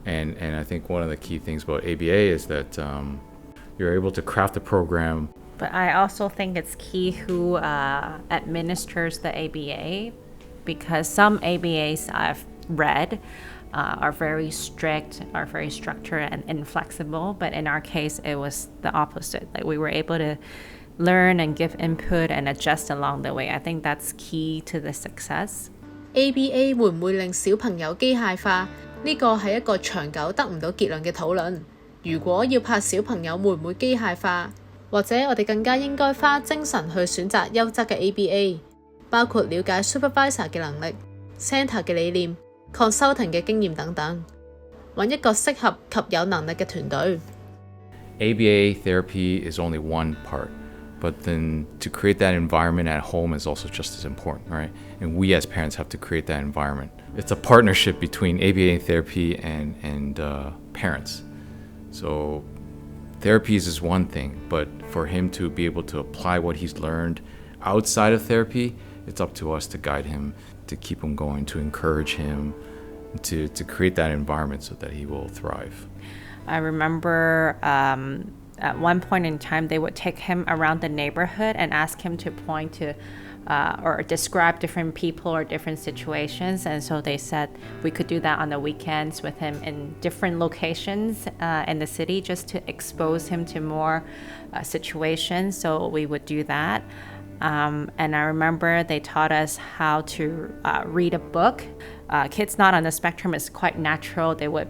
And I think one of the key things about ABA is that you're able to craft a program. But I also think it's key who administers the ABA, because some ABAs I've read are very strict, are very structured and inflexible. But in our case, it was the opposite. Like we were able to learn and give input and adjust along the way. I think that's key to the success. ABA 會唔會令小朋友機械化？呢個係一個長久得唔到結論嘅討論。如果要拍小朋友會唔會機械化，或者我哋更加應該花精神去選擇優質嘅 ABA， 包括了解 supervisor 嘅能力、center 嘅理念、consulting 嘅經驗等等，揾一個適合及有能力嘅團隊。ABA therapy is only one part, but then to create that environment at home is also just as important, right? And we as parents have to create that environment. It's a partnership between ABA therapy and parents. So therapies is one thing, but for him to be able to apply what he's learned outside of therapy, it's up to us to guide him, to keep him going, to encourage him, to create that environment so that he will thrive. I remember at one point in time, they would take him around the neighborhood and ask him to point to or describe different people or different situations. And so they said we could do that on the weekends with him in different locations in the city, just to expose him to more situations. So we would do that. And I remember they taught us how to read a book. Kids not on the spectrum is quite natural. They would,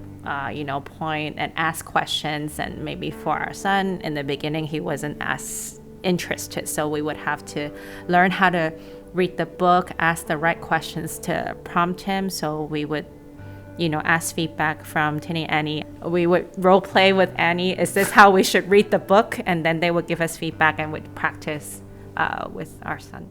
point and ask questions. And maybe for our son, in the beginning, he wasn't as interested. So we would have to learn how to read the book, ask the right questions to prompt him. So we would, ask feedback from Tinny and Annie. We would role play with Annie. Is this how we should read the book? And then they would give us feedback and we'd practice with our son.